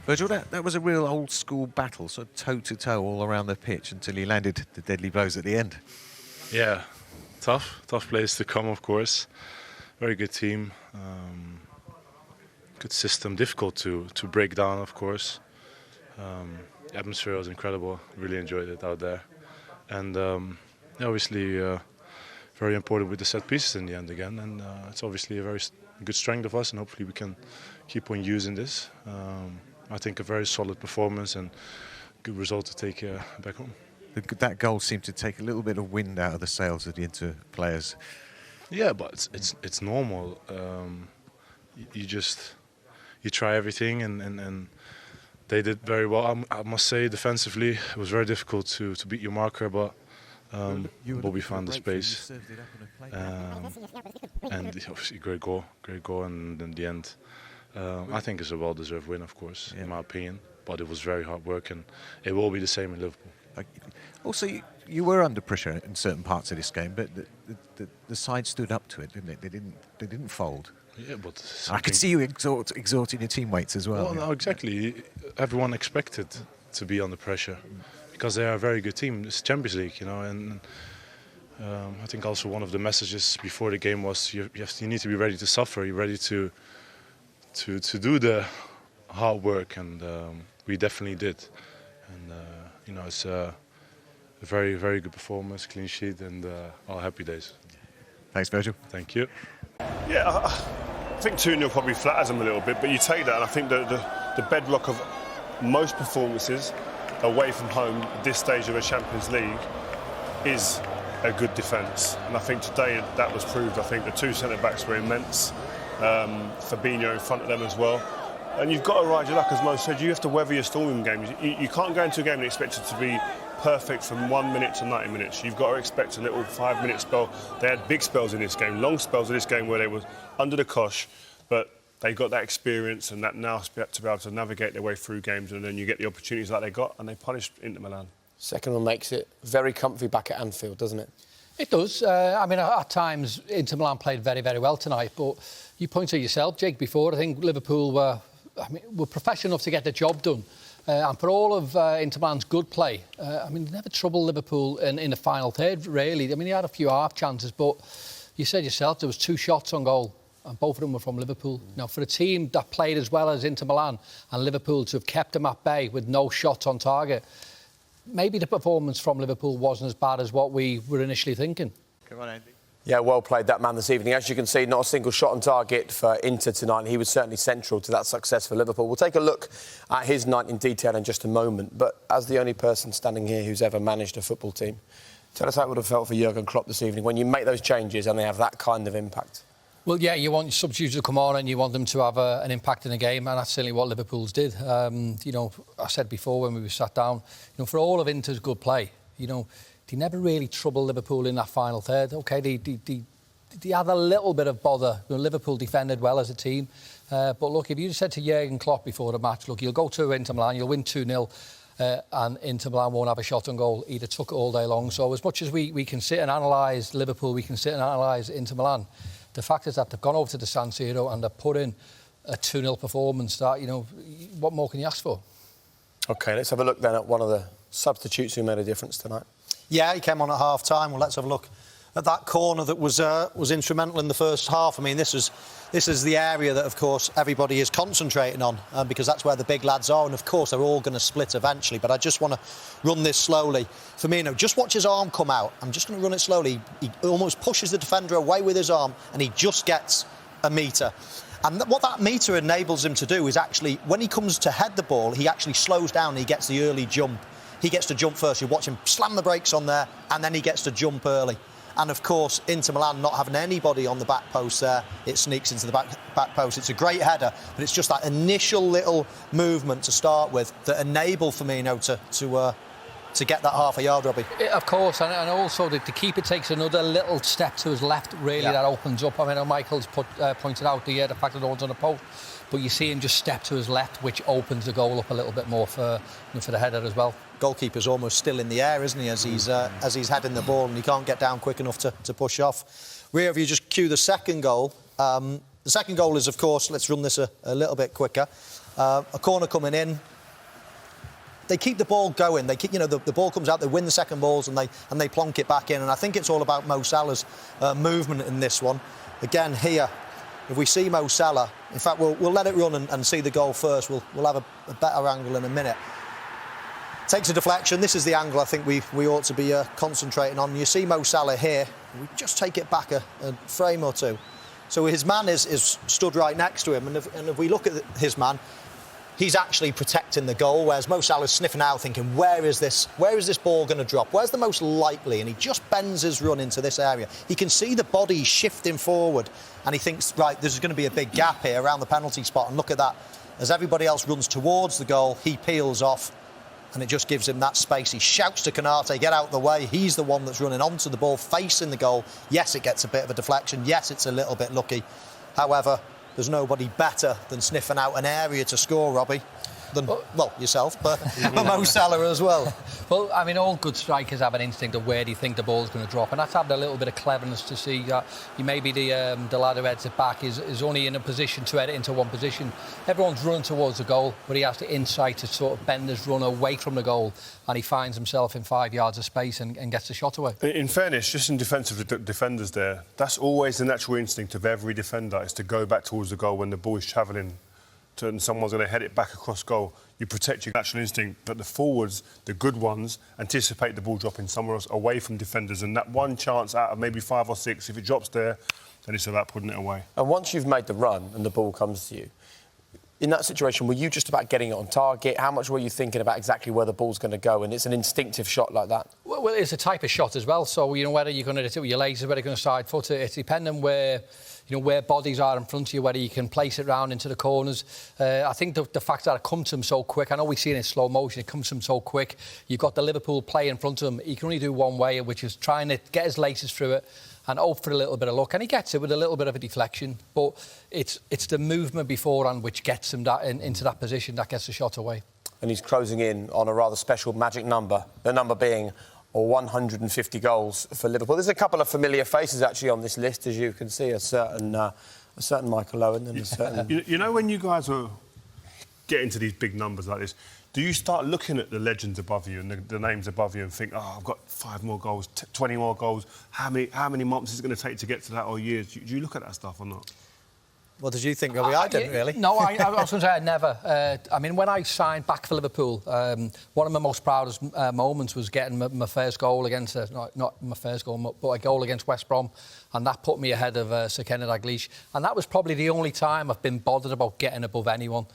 Virgil, that was a real old-school battle, sort of toe-to-toe all around the pitch until he landed the deadly blows at the end. Yeah, tough place to come, of course. Very good team, good system, difficult to break down, of course. The atmosphere was incredible, really enjoyed it out there. And obviously very important with the set pieces in the end again, and it's obviously a very good strength of us, and hopefully we can keep on using this. I think a very solid performance and good result to take back home. That goal seemed to take a little bit of wind out of the sails of the Inter players. Yeah, but it's normal. You try everything, and they did very well. I must say, defensively, it was very difficult to beat your marker, but Bobby found the space. And obviously, great goal, and in the end, I think it's a well-deserved win, of course, in my opinion. But it was very hard work, and it will be the same in Liverpool. Also, you were under pressure in certain parts of this game, but the side stood up to it, didn't it? They didn't fold. Yeah, but I could see you exhorting your teammates as well. Well, no, exactly. Everyone expected to be under pressure because they are a very good team. It's Champions League, you know, and I think also one of the messages before the game was you need to be ready to suffer. You're ready to do the hard work, and we definitely did. And you know, it's a very, very good performance, clean sheet, and all happy days. Thanks, Virgil. Thank you. Yeah, I think 2-0 probably flatters them a little bit, but you take that, and I think the bedrock of most performances away from home at this stage of a Champions League is a good defence. And I think today that was proved. I think the two centre-backs were immense. Fabinho in front of them as well. And you've got to ride your luck, as Mo said. You have to weather your storm in games. You can't go into a game and expect it to be perfect from 1 minute to 90 minutes. You've got to expect a little 5-minute spell. They had big spells in this game, long spells in this game where they were under the cosh, but they got that experience and that now to be able to navigate their way through games, and then you get the opportunities that they got, and they punished Inter Milan. Second one makes it very comfy back at Anfield, doesn't it? It does. I mean, at times, Inter Milan played very, very well tonight, but you pointed yourself, Jake, before. I think Liverpool were professional enough to get the job done. And for all of Inter Milan's good play, I mean, they never troubled Liverpool in the final third, really. I mean, they had a few half chances, but you said yourself there was 2 shots on goal, and both of them were from Liverpool. Now, for a team that played as well as Inter Milan and Liverpool to have kept them at bay with no shots on target, maybe the performance from Liverpool wasn't as bad as what we were initially thinking. Come on, Andy. Yeah, well played, that man, this evening. As you can see, not a single shot on target for Inter tonight, and he was certainly central to that success for Liverpool. We'll take a look at his night in detail in just a moment, but as the only person standing here who's ever managed a football team, tell us how it would have felt for Jurgen Klopp this evening when you make those changes and they have that kind of impact. Well, yeah, you want your substitutes to come on and you want them to have an impact in the game, and that's certainly what Liverpool's did. You know, I said before when we sat down, you know, for all of Inter's good play, you know, they never really troubled Liverpool in that final third. OK, they had a little bit of bother. You know, Liverpool defended well as a team. But look, if you said to Jurgen Klopp before the match, look, you'll go to Inter Milan, you'll win 2-0, and Inter Milan won't have a shot on goal. He'd have took it all day long. So as much as we can sit and analyse Liverpool, we can sit and analyse Inter Milan, the fact is that they've gone over to the San Siro and they've put in a 2-0 performance that, you know, what more can you ask for? OK, let's have a look then at one of the substitutes who made a difference tonight. Yeah, he came on at half-time. Well, let's have a look at that corner that was instrumental in the first half. I mean, this is the area that, of course, everybody is concentrating on because that's where the big lads are, and, of course, they're all going to split eventually. But I just want to run this slowly. Firmino, just watch his arm come out. I'm just going to run it slowly. He almost pushes the defender away with his arm, and he just gets a metre. And what that metre enables him to do is actually, when he comes to head the ball, he actually slows down and he gets the early jump. He gets to jump first. You watch him slam the brakes on there, and then he gets to jump early. And, of course, Inter Milan not having anybody on the back post there, it sneaks into the back post. It's a great header, but it's just that initial little movement to start with that enabled Firmino to get that half a yard, Robbie. Of course, and also the keeper takes another little step to his left, really, that opens up. I mean, Michael's pointed out the fact that no one's on the post, but you see him just step to his left, which opens the goal up a little bit more for the header as well. Goalkeeper's almost still in the air, isn't he, as he's heading the ball, and he can't get down quick enough to push off. Rio, if you just cue the second goal. The second goal is, of course, let's run this a little bit quicker. A corner coming in. They keep the ball going. They keep, the ball comes out. They win the second balls and they plonk it back in. And I think it's all about Mo Salah's movement in this one. Again, here, if we see Mo Salah, in fact, we'll let it run and see the goal first. We'll have a better angle in a minute. Takes a deflection. This is the angle I think we ought to be concentrating on. You see Mo Salah here. We just take it back a frame or two. So his man is stood right next to him, and if we look at his man, he's actually protecting the goal, whereas Mo Salah's sniffing out, thinking, where is this ball going to drop? Where's the most likely? And he just bends his run into this area. He can see the body shifting forward, and he thinks, right, there's going to be a big gap here around the penalty spot, and look at that. As everybody else runs towards the goal, he peels off, and it just gives him that space. He shouts to Konate, get out the way. He's the one that's running onto the ball, facing the goal. Yes, it gets a bit of a deflection. Yes, it's a little bit lucky. However, there's nobody better than sniffing out an area to score, Robbie. Well, yourself, but Mo Salah as well. Well, I mean, all good strikers have an instinct of where do you think the ball's going to drop, and that's having a little bit of cleverness to see that maybe the lad who heads it back is only in a position to head it into one position. Everyone's running towards the goal, but he has the insight to sort of bend his run away from the goal, and he finds himself in 5 yards of space and gets the shot away. In fairness, just in defence of the defenders there, that's always the natural instinct of every defender, is to go back towards the goal when the ball is travelling and someone's going to head it back across goal. You protect your natural instinct, but the forwards, the good ones, anticipate the ball dropping somewhere else away from defenders, and that one chance out of maybe 5 or 6, if it drops there, then it's about putting it away. And once you've made the run and the ball comes to you, in that situation, were you just about getting it on target? How much were you thinking about exactly where the ball's going to go? And it's an instinctive shot like that. Well, it's a type of shot as well. So, whether you're going to hit it with your legs or whether you're going to side foot it, it's depending where bodies are in front of you, whether you can place it round into the corners. I think the fact that it comes to him so quick, I know we've seen it in slow motion, it comes to him so quick. You've got the Liverpool player in front of him. He can only do one way, which is trying to get his laces through it and hope for a little bit of luck. And he gets it with a little bit of a deflection. But it's the movement beforehand which gets him into that position that gets the shot away. And he's closing in on a rather special magic number, the number being 150 goals for Liverpool. There's a couple of familiar faces actually on this list, as you can see, a certain Michael Owen and a certain... You know, when you guys are getting to these big numbers like this, do you start looking at the legends above you and the names above you and think, oh, I've got 5 more goals, 20 more goals, how many months is it going to take to get to that, or years? Do you look at that stuff or not? What did you think, Robbie? I didn't really. No, I was going to say I never. I mean, when I signed back for Liverpool, one of my most proudest moments was getting my first goal against, not my first goal, but a goal against West Brom, and that put me ahead of Sir Kenny Dalglish. And that was probably the only time I've been bothered about getting above anyone.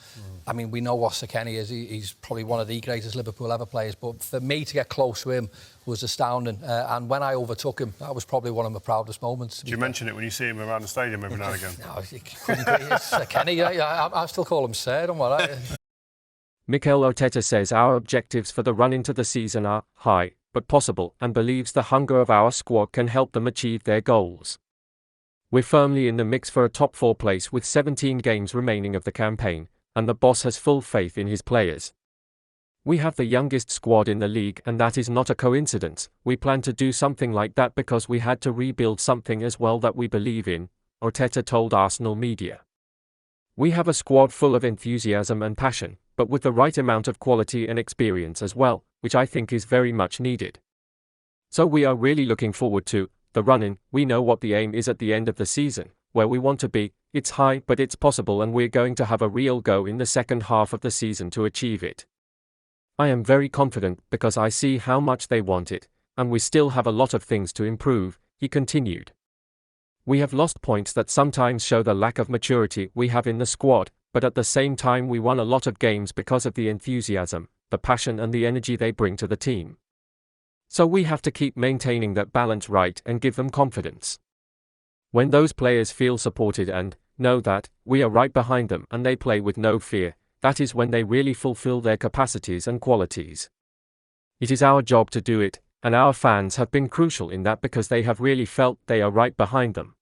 I mean, we know what Sir Kenny is. He's probably one of the greatest Liverpool ever players. But for me to get close to him was astounding. And when I overtook him, that was probably one of my proudest moments. Do you mention it when you see him around the stadium every now and again? No, it couldn't be. It's Sir Kenny. I still call him Sir, don't worry. Mikel Arteta says our objectives for the run into the season are high, but possible, and believes the hunger of our squad can help them achieve their goals. We're firmly in the mix for a top 4 place with 17 games remaining of the campaign, and the boss has full faith in his players. We have the youngest squad in the league, and that is not a coincidence. We plan to do something like that because we had to rebuild something as well that we believe in, Arteta told Arsenal media. We have a squad full of enthusiasm and passion, but with the right amount of quality and experience as well, which I think is very much needed. So we are really looking forward to the run-in. We know what the aim is at the end of the season, where we want to be. It's high, but it's possible, and we're going to have a real go in the second half of the season to achieve it. I am very confident because I see how much they want it, and we still have a lot of things to improve, he continued. We have lost points that sometimes show the lack of maturity we have in the squad, but at the same time we won a lot of games because of the enthusiasm, the passion and the energy they bring to the team. So we have to keep maintaining that balance right and give them confidence. When those players feel supported and know that we are right behind them and they play with no fear, that is when they really fulfill their capacities and qualities. It is our job to do it, and our fans have been crucial in that because they have really felt they are right behind them.